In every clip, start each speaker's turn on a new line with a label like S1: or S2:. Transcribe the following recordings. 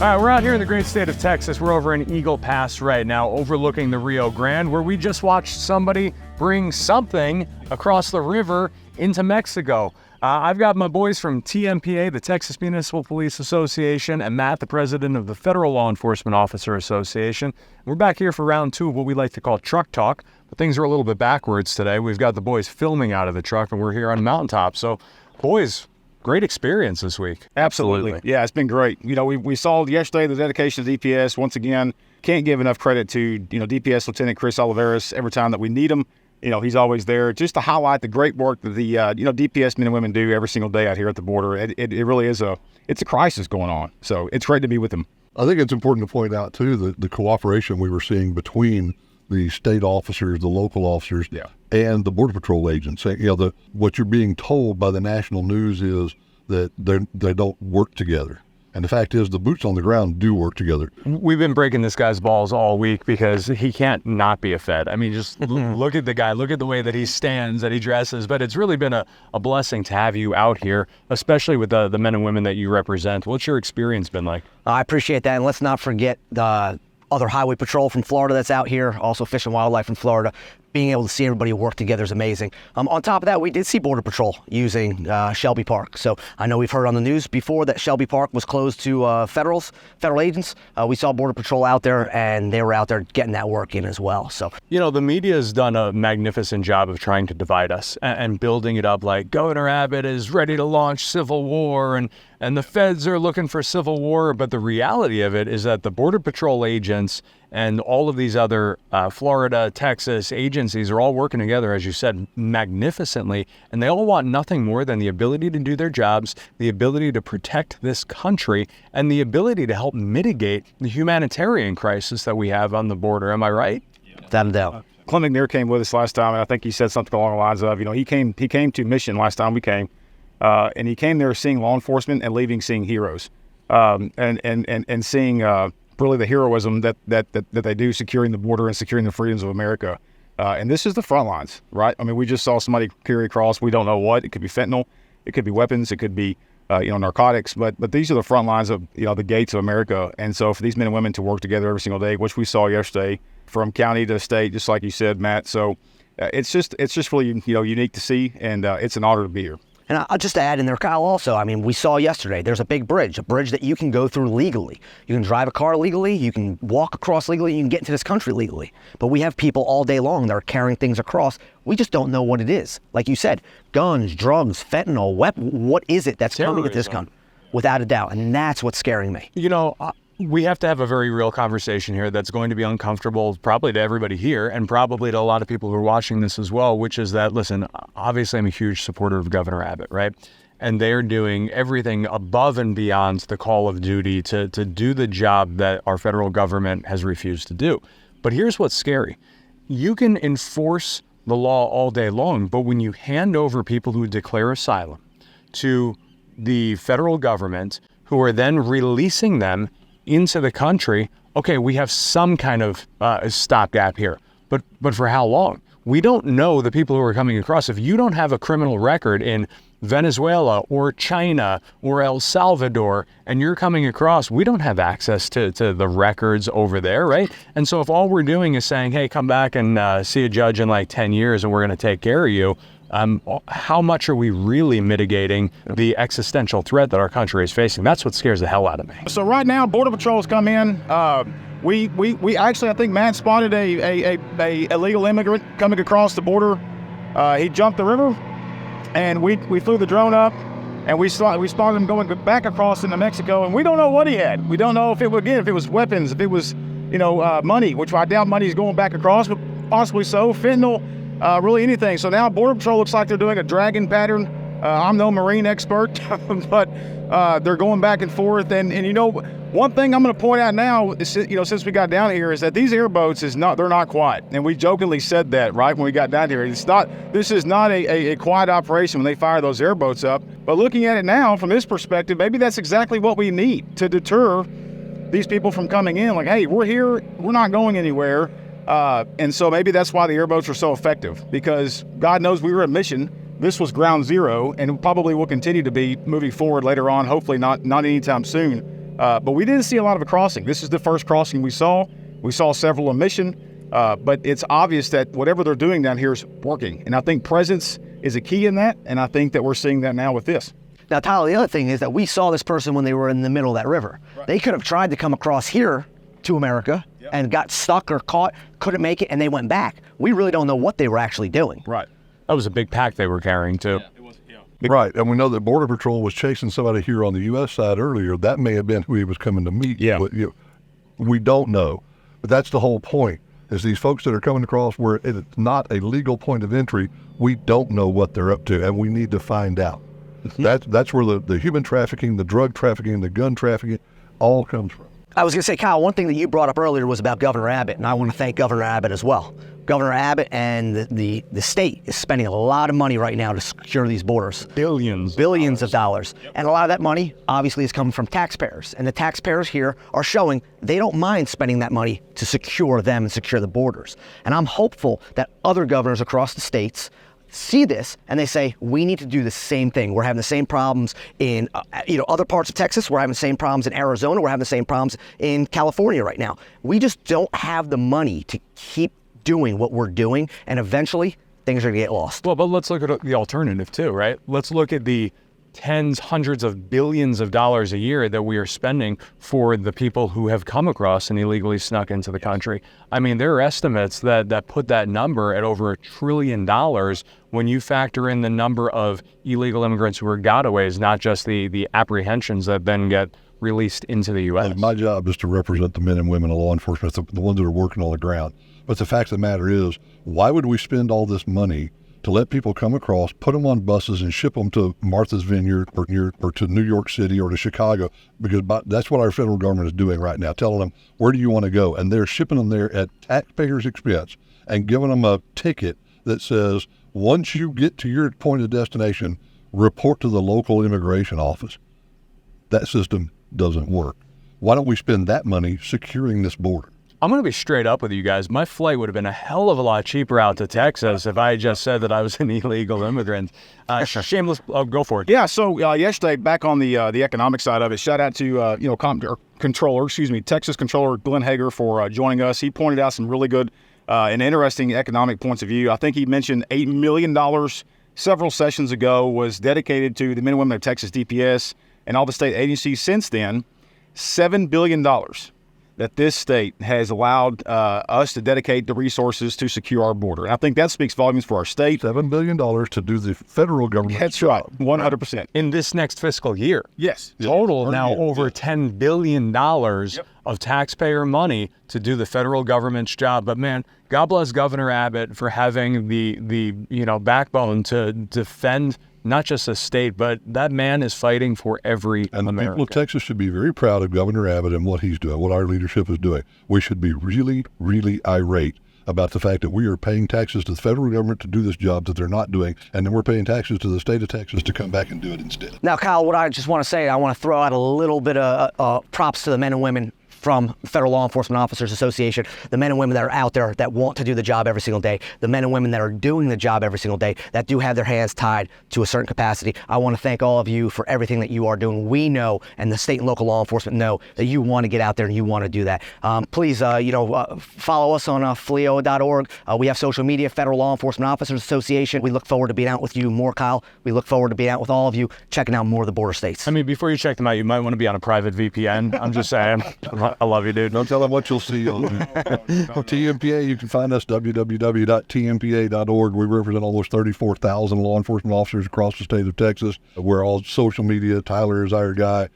S1: All right, we're out here in the great state of Texas. We're over in Eagle Pass right now, overlooking the Rio Grande, where we just watched somebody bring something across the river into Mexico. I've got my boys from TMPA, the Texas Municipal Police Association, and Matt, the president of the Federal Law Enforcement Officer Association. We're back here for round two of what we like to call truck talk, but things are a little bit backwards today. We've got the boys filming out of the truck, and we're here on a mountaintop. So, boys, great experience this week.
S2: Absolutely. Yeah, it's been great. You know, we saw yesterday the dedication of DPS. Once again, can't give enough credit to, DPS Lieutenant Chris Oliveras. Every time that we need him, he's always there just to highlight the great work that the, DPS men and women do every single day out here at the border. It really is it's a crisis going on. So it's great to be with them.
S3: I think it's important to point out, too, that the cooperation we were seeing between the state officers, the local officers, and the Border Patrol agents. What you're being told by the national news is that they don't work together. And the fact is, the boots on the ground do work together.
S1: We've been breaking this guy's balls all week because he can't not be a Fed. I mean, just look at the guy. Look at the way that he stands, that he dresses. But it's really been a blessing to have you out here, especially with the men and women that you represent. What's your experience been like?
S4: I appreciate that. And let's not forget the other highway patrol from Florida that's out here, also Fish and Wildlife from Florida. Being able to see everybody work together is amazing. On top of that, we did see Border Patrol using Shelby Park. So I know we've heard on the news before that Shelby Park was closed to federal agents. We saw Border Patrol out there, and they were out there getting that work in as well. So
S1: the media has done a magnificent job of trying to divide us and building it up like Governor Abbott is ready to launch civil war and the feds are looking for civil war. But the reality of it is that the Border Patrol agents and all of these other Florida, Texas agencies are all working together, as you said, magnificently. And they all want nothing more than the ability to do their jobs, the ability to protect this country, and the ability to help mitigate the humanitarian crisis that we have on the border. Am I right?
S4: Without a doubt.
S2: Clement McNair came with us last time, and I think he said something along the lines of, he came to Mission last time we came, and he came there seeing law enforcement and leaving seeing heroes, and seeing really the heroism that they do securing the border and securing the freedoms of America. And this is the front lines, right? I mean, we just saw somebody carry across, we don't know what. It could be fentanyl, it could be weapons, it could be, narcotics, but these are the front lines of, the gates of America. And so for these men and women to work together every single day, which we saw yesterday from county to state, just like you said, Matt. So it's just really, unique to see, and it's an honor to be here.
S4: And I'll just add in there, Kyle, also, I mean, we saw yesterday, there's a big bridge, a bridge that you can go through legally. You can drive a car legally, you can walk across legally, you can get into this country legally. But we have people all day long that are carrying things across. We just don't know what it is. Like you said, guns, drugs, fentanyl, what is it that's coming at this country? Without a doubt. And that's what's scaring me.
S1: We have to have a very real conversation here that's going to be uncomfortable probably to everybody here and probably to a lot of people who are watching this as well, which is that, listen, obviously I'm a huge supporter of Governor Abbott, right? And they're doing everything above and beyond the call of duty to do the job that our federal government has refused to do. But here's what's scary. You can enforce the law all day long, but when you hand over people who declare asylum to the federal government, who are then releasing them into the country, okay, we have some kind of stopgap here, but for how long? We don't know the people who are coming across. If you don't have a criminal record in Venezuela or China or El Salvador and you're coming across, we don't have access to the records over there, right? And so if all we're doing is saying, hey, come back and see a judge in like 10 years and we're going to take care of you, how much are we really mitigating the existential threat that our country is facing? That's what scares the hell out of me.
S2: So right now, Border Patrol's come in. We actually, I think Matt spotted a illegal immigrant coming across the border. He jumped the river, and we flew the drone up, and we spotted him going back across into Mexico, and we don't know what he had. We don't know if it was weapons, if it was money, which I doubt money is going back across, but possibly so. Fentanyl. Really anything. So now Border Patrol looks like they're doing a dragon pattern. I'm no Marine expert, but they're going back and forth. And one thing I'm going to point out now, is, since we got down here, is that these airboats they're not quiet. And we jokingly said that, right, when we got down here. This is not a quiet operation when they fire those airboats up. But looking at it now, from this perspective, maybe that's exactly what we need to deter these people from coming in. Like, hey, we're here, we're not going anywhere. And so maybe that's why the airboats were so effective, because God knows we were at mission. This was ground zero, and probably will continue to be moving forward later on, hopefully not anytime soon. But we didn't see a lot of a crossing. This is the first crossing we saw. We saw several in Mission, but it's obvious that whatever they're doing down here is working. And I think presence is a key in that, and I think that we're seeing that now with this.
S4: Now, Tyler, the other thing is that we saw this person when they were in the middle of that river. Right. They could have tried to come across here to America and got stuck or caught, couldn't make it, and they went back. We really don't know what they were actually doing.
S1: Right. That was a big pack they were carrying, too.
S2: Yeah, it was,
S3: Right, and we know that Border Patrol was chasing somebody here on the U.S. side earlier. That may have been who he was coming to meet.
S1: Yeah.
S3: But, we don't know. But that's the whole point, is these folks that are coming across where it's not a legal point of entry, we don't know what they're up to, and we need to find out. That's where the human trafficking, the drug trafficking, the gun trafficking all comes from.
S4: I was going to say, Kyle, one thing that you brought up earlier was about Governor Abbott, and I want to thank Governor Abbott as well. Governor Abbott and the state is spending a lot of money right now to secure these borders.
S1: Billions
S4: of dollars. And a lot of that money, obviously, is coming from taxpayers. And the taxpayers here are showing they don't mind spending that money to secure them and secure the borders. And I'm hopeful that other governors across the states see this and they say, we need to do the same thing. We're having the same problems in other parts of Texas. We're having the same problems in Arizona. We're having the same problems in California right now. We just don't have the money to keep doing what we're doing, and eventually things are going to get lost.
S1: Well, but let's look at the alternative too, right? Let's look at the tens, hundreds of billions of dollars a year that we are spending for the people who have come across and illegally snuck into the country. I mean, there are estimates that put that number at over $1 trillion when you factor in the number of illegal immigrants who are gotaways, not just the apprehensions that then get released into the U.S.
S3: My job is to represent the men and women of law enforcement, the ones that are working on the ground. But the fact of the matter is, why would we spend all this money to let people come across, put them on buses, and ship them to Martha's Vineyard or to New York City or to Chicago? Because that's what our federal government is doing right now, telling them, where do you want to go? And they're shipping them there at taxpayers' expense and giving them a ticket that says, once you get to your point of destination, report to the local immigration office. That system doesn't work. Why don't we spend that money securing this border?
S1: I'm going to be straight up with you guys. My flight would have been a hell of a lot cheaper out to Texas if I had just said that I was an illegal immigrant. Shameless, go for it.
S2: Yeah, so yesterday, back on the economic side of it, shout out to Texas Controller Glenn Hager for joining us. He pointed out some really good and interesting economic points of view. I think he mentioned $8 million several sessions ago was dedicated to the men and women of Texas DPS and all the state agencies since then. $7 billion that this state has allowed us to dedicate the resources to secure our border. And I think that speaks volumes for our state.
S3: $7 billion to do the federal government.
S2: That's right, 100%.
S1: In this next fiscal year.
S2: Yes.
S1: Total now over $10 billion of taxpayer money to do the federal government's job. But man, God bless Governor Abbott for having the backbone to defend not just a state, but that man is fighting for every
S3: And the
S1: American.
S3: people of Texas should be very proud of Governor Abbott and what he's doing, what our leadership is doing. We should be really, really irate about the fact that we are paying taxes to the federal government to do this job that they're not doing, and then we're paying taxes to the state of Texas to come back and do it instead.
S4: Now, Kyle, what I just want to say, I want to throw out a little bit of props to the men and women from Federal Law Enforcement Officers Association, the men and women that are out there that want to do the job every single day, the men and women that are doing the job every single day, that do have their hands tied to a certain capacity. I want to thank all of you for everything that you are doing. We know, and the state and local law enforcement know, that you want to get out there and you want to do that. Please, follow us on FLEOA.org. We have social media, Federal Law Enforcement Officers Association. We look forward to being out with you more, Kyle. We look forward to being out with all of you, checking out more of the border states.
S1: I mean, before you check them out, you might want to be on a private VPN. I'm just saying. I love you, dude.
S3: Don't tell them what you'll see. TMPA, you can find us, www.tmpa.org. We represent almost 34,000 law enforcement officers across the state of Texas. We're all social media. Tyler is our guy.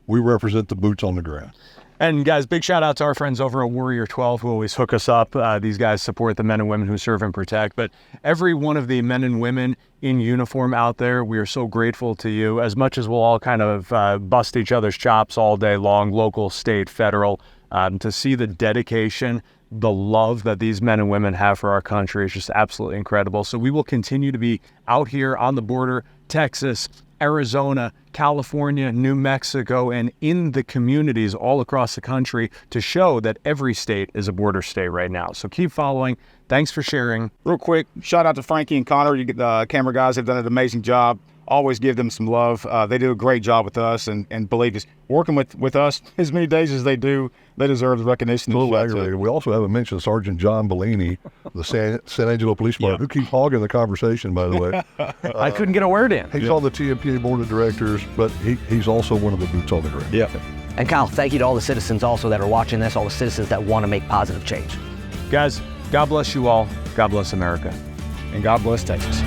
S3: We represent the boots on the ground.
S1: And guys, big shout out to our friends over at Warrior 12 who always hook us up. These guys support the men and women who serve and protect. But every one of the men and women in uniform out there, we are so grateful to you. As much as we'll all kind of bust each other's chops all day long, local, state, federal, to see the dedication, the love that these men and women have for our country is just absolutely incredible. So we will continue to be out here on the border, Texas, Arizona, California, New Mexico, and in the communities all across the country to show that every state is a border state right now. So keep following. Thanks for sharing.
S2: Real quick, shout out to Frankie and Connor. The camera guys have done an amazing job. always give them some love. They do a great job with us, and believe us, working with us as many days as they do, they deserve the recognition.
S3: A little aggravated. We also haven't mentioned Sergeant John Bellini, the San Angelo Police Department, who keeps hogging the conversation, by the way.
S1: I couldn't get a word in.
S3: He's on the TMPA board of directors, but he's also one of the boots on the ground.
S2: Yeah.
S4: And Kyle, thank you to all the citizens also that are watching this, all the citizens that want to make positive change.
S1: Guys, God bless you all. God bless America.
S2: And God bless Texas.